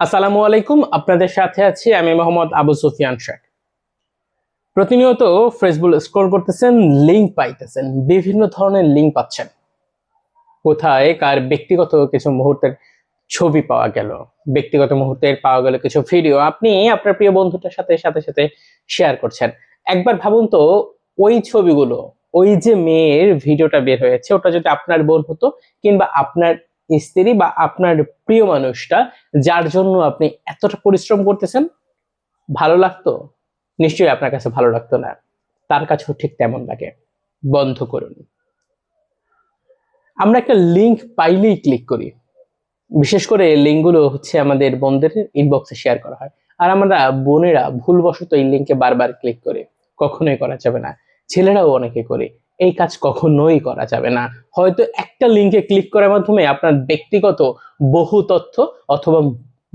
আসসালামু আলাইকুম, আপনাদের সাথে আছি আমি মোহাম্মদ আবু সুফিয়ান শেখ। প্রতিনিয়ত ফেসবুক স্ক্রল করতেছেন, লিংক পাইতেছেন, বিভিন্ন ধরনের লিংক পাচ্ছেন। কোথায় কার ব্যক্তিগত কিছু মুহূর্তের ছবি পাওয়া গেল, ব্যক্তিগত মুহূর্তের পাওয়া গেল কিছু ভিডিও আপনি আপনার প্রিয় বন্ধুটার সাথে সাথে সাথে শেয়ার করছেন। একবার ভাবুন তো, ওই ছবিগুলো, ওই যে মেয়ের ভিডিওটা বের হয়েছে, ওটা যদি আপনার বোন হতো কিংবা আপনার স্ত্রী বা আপনার প্রিয় মানুষটা, যার জন্য আপনি এতটা পরিশ্রম করতেছেন, ভালো লাগতো? নিশ্চয়ই আপনার কাছে ভালো লাগতো না, তার কাছেও ঠিক তেমন লাগে। বন্ধ করুন। আমরা একটা লিংক পাইলেই ক্লিক করি, বিশেষ করে লিঙ্কগুলো হচ্ছে আমাদের বোনদের ইনবক্সে শেয়ার করা হয়, আর আমরা বোনেরা ভুলবশত এই লিঙ্কে বারবার ক্লিক করি। কখনোই করা যাবে না। ছেলেরাও অনেকে করে, এই কাজ কখনোই করা যাবে না। হয়তো একটা লিঙ্কে ক্লিক করার মাধ্যমে আপনার ব্যক্তিগত বহু তথ্য অথবা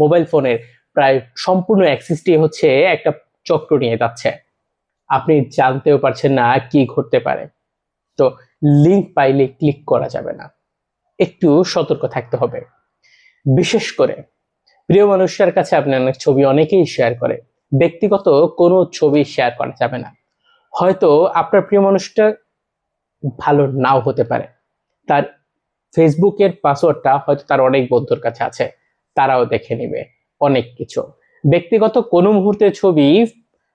মোবাইল ফোনের প্রায় সম্পূর্ণ অ্যাক্সেসটি হচ্ছে একটা চক্র নিয়ে যাচ্ছে, আপনি জানতেও পারছেন না কি ঘটতে পারে। তো লিঙ্ক পাইলে ক্লিক করা যাবে না, একটু সতর্ক থাকতে হবে। বিশেষ করে প্রিয় মানুষটার কাছে আপনি অনেক ছবি অনেকেই শেয়ার করে, ব্যক্তিগত কোনো ছবি শেয়ার করা যাবে না। হয়তো আপনার প্রিয় মানুষটা ভালো নাও হতে পারে, তার ফেসবুকের পাসওয়ার্ডটা হয়তো তার অনেক বন্ধুর কাছে আছে, তারাও দেখে নিবে অনেক কিছু। ব্যক্তিগত কোনো মুহূর্তের ছবি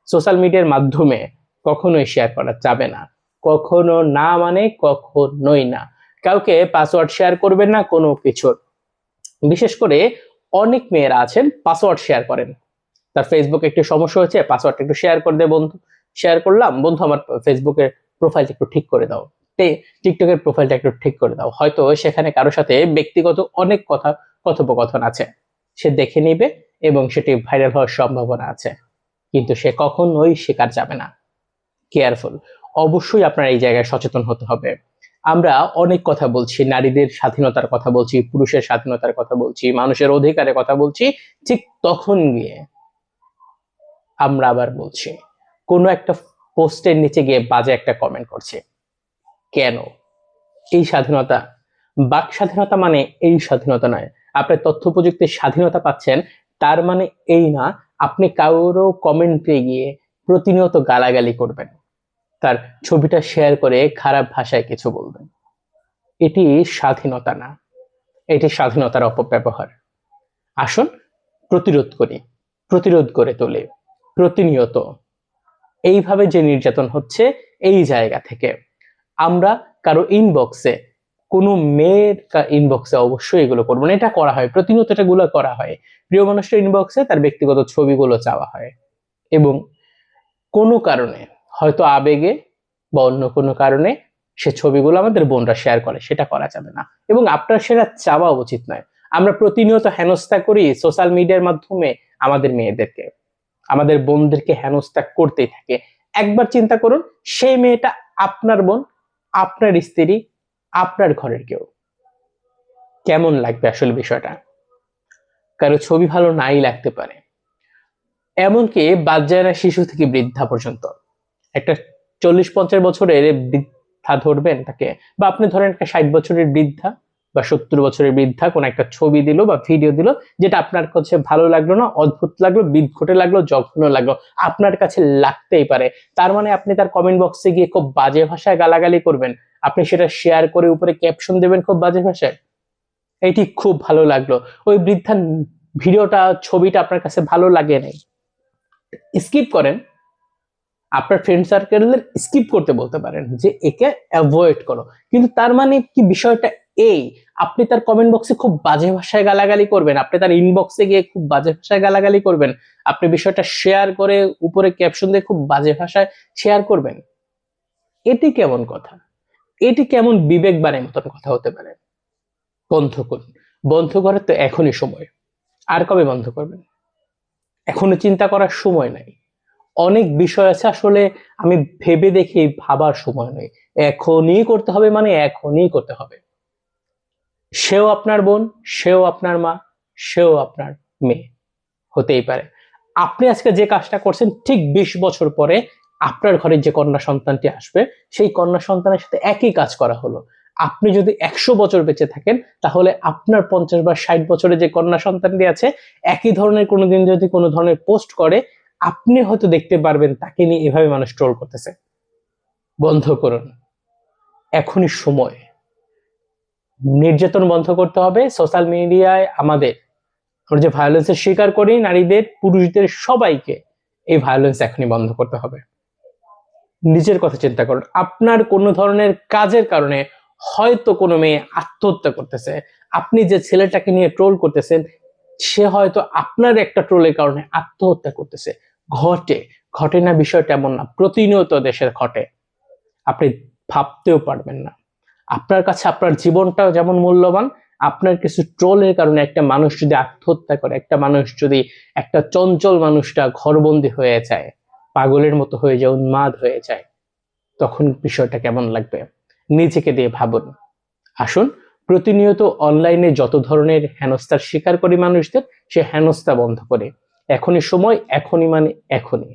সোশ্যাল মিডিয়ার মাধ্যমে কখনোই শেয়ার করা যাবে না। কখনো না, মানে কখনোই না। কাউকে পাসওয়ার্ড শেয়ার করবেন না কোনো কিছুর। বিশেষ করে অনেক মেয়েরা আছেন পাসওয়ার্ড শেয়ার করেন, তার ফেসবুকে একটু সমস্যা হয়েছে, পাসওয়ার্ডটা একটু শেয়ার করে দে বন্ধু। শেয়ার করলাম, বন্ধু আমার ফেসবুকের প্রোফাইলটা একটু ঠিক করে দাও, টিকটকের প্রোফাইলটা একটু ঠিক করে দাও। হয়তো সেখানে কারোর সাথে ব্যক্তিগত অনেক কথোপকথন আছে, সে দেখে নিবে এবং সেটি ভাইরাল হওয়ার সম্ভাবনা আছে, কিন্তু সে কখনোই শেখার যাবে না। কেয়ারফুল। অবশ্যই আপনার এই জায়গায় সচেতন হতে হবে। আমরা অনেক কথা বলছি, নারীদের স্বাধীনতার কথা বলছি, পুরুষের স্বাধীনতার কথা বলছি, মানুষের অধিকারের কথা বলছি, ঠিক তখন গিয়ে আমরা আবার বলছি কোনো একটা পোস্টের নিচে গিয়ে বাজে একটা কমেন্ট করছে। কেন? এই স্বাধীনতা, বাক স্বাধীনতা মানে এই স্বাধীনতা নয়। আপনি তথ্য প্রযুক্তির স্বাধীনতা পাচ্ছেন, তার মানে এই না আপনি কারো কমেন্টে গিয়ে প্রতিনিয়ত গালাগালি করবেন, তার ছবিটা শেয়ার করে খারাপ ভাষায় কিছু বলবেন। এটি স্বাধীনতা না, এটি স্বাধীনতার অপব্যবহার। আসুন প্রতিরোধ করি, প্রতিরোধ করে তোলে প্রতিনিয়ত। এইভাবে যে নির্যাতন হচ্ছে এই জায়গা থেকে, আমরা কারো ইনবক্সে, কোনো মেয়ের ইনবক্সে অবশ্যই এগুলো করবো না। এটা করা হয় প্রতিনিয়ত, এটাগুলো করা হয়। প্রিয় মানুষের ইনবক্সে তার ব্যক্তিগত ছবিগুলো চাওয়া হয়, এবং কোনো কারণে, হয়তো আবেগে বা অন্য কোনো কারণে, সে ছবিগুলো আমাদের বোনরা শেয়ার করে, সেটা করা যাবে না এবং আপনার সেটা চাওয়া উচিত নয়। আমরা প্রতিনিয়ত হেনস্থা করি সোশ্যাল মিডিয়ার মাধ্যমে আমাদের মেয়েদেরকে, আমাদের বোনদেরকে হেনস্থা করতেই থাকে। একবার চিন্তা করুন, সেই মেয়েটা আপনার বোন, আপনার স্ত্রী, আপনার ঘরের কেউ, কেমন লাগবে আসলে বিষয়টা? কারো ছবি ভালো নাই লাগতে পারে, এমনকি বাদ যায় না শিশু থেকে বৃদ্ধা পর্যন্ত। একটা 40-50 বছরের বৃদ্ধা ধরবেন তাকে, বা আপনি ধরেন একটা 60 বছরের বৃদ্ধা বা 70 বছরের বৃদ্ধা কোন একটা ছবি দিল বা ভিডিও দিল, যেটা আপনার কাছে ভালো লাগলো না, অদ্ভুত লাগলো, বিদঘুটে লাগলো, জঘন্য লাগলো, আপনার কাছে লাগতেই পারে। তার মানে আপনি তার কমেন্ট বক্সে গিয়ে খুব বাজে ভাষায় গালাগালি করবেন, আপনি সেটা শেয়ার করে উপরে ক্যাপশন দেবেন খুব বাজে ভাষায়। এটি খুব ভালো লাগলো, ওই বৃদ্ধার ভিডিওটা, ছবিটা আপনার কাছে ভালো লাগে নাই, স্কিপ করেন। আপনার ফ্রেন্ড সার্কেলের স্কিপ করতে বলতে পারেন যে একে অ্যাভয়েড করো, কিন্তু তার মানে কি বিষয়টা এই, আপনি তার কমেন্ট বক্সে খুব বাজে ভাষায় গালাগালি করবেন, আপনি তার ইনবক্সে গিয়ে খুব বাজে ভাষায় গালাগালি করবেন, আপনি বিষয়টা শেয়ার করে উপরে ক্যাপশন দিয়ে খুব বাজে ভাষায় শেয়ার করবেন? এটি কেমন কথা? এটি কেমন বিবেক বানের মতন কথা হতে পারে? বন্ধ করুন। বন্ধ করার তো এখনই সময়। আর কবে বন্ধ করবেন? এখনো চিন্তা করার সময় নাই। অনেক বিষয় আছে আসলে, আমি ভেবে দেখি ভাবার সময় নেই। এখনই করতে হবে, মানে এখনই করতে হবে। সেও আপনার বোন, সেও আপনার মা, সেও আপনার মেয়ে হতেই পারে। আপনি আজকে যে কাজটা করছেন, ঠিক 20 বছর পরে আপনার ঘরে যে কন্যা সন্তানটি আসবে, সেই কন্যা সন্তানের সাথে একই কাজ করা হলো। আপনি যদি 100 বছর বেঁচে থাকেন, তাহলে আপনার 50 বা 60 বছরে যে কন্যা সন্তানটি আছে, একই ধরনের কোনোদিন যদি কোনো ধরনের পোস্ট করে, আপনি হয়তো দেখতে পারবেন তাকে নিয়ে এভাবে মানুষ ট্রোল করতেছে। বন্ধ করুন, এখনই সময়। নির্যাতন বন্ধ করতে হবে। সোশ্যাল মিডিয়ায় আমরা যে ভায়োলেন্সের শিকার করি, নারীদের, পুরুষদের, সবাইকে এই ভায়োলেন্স এখনই বন্ধ করতে হবে। নিজের কথা চিন্তা করুন। আপনার কোনো ধরনের কাজের কারণে হয়তো কোনো মেয়ে আত্মহত্যা করতেছে, আপনি যে ছেলেটাকে নিয়ে ট্রোল করতেছেন, সে হয়তো আপনার একটা ট্রোলের কারণে আত্মহত্যা করতেছে। ঘটে না, বিষয়টা এমন না, প্রতিনিয়ত দেশের ঘটে, আপনি ভাবতেও পারবেন না। আপনার কাছে আপনার জীবনটাও যেমন মূল্যবান, আপনার কিছু ট্রোলের কারণে একটা মানুষ যদি আত্মহত্যা করে, একটা মানুষ যদি, একটা চঞ্চল মানুষটা ঘরবন্দি হয়ে যায়, পাগলের মতো হয়ে যায়, উন্মাদ হয়ে যায়, তখন বিষয়টা কেমন লাগবে? নিজেকে দিয়ে ভাবুন। আসুন, প্রতিনিয়ত অনলাইনে যত ধরনের হেনস্থার শিকার করি মানুষদের, সে হেনস্থা বন্ধ করে। এখনই সময়, এখনই মানে এখনই।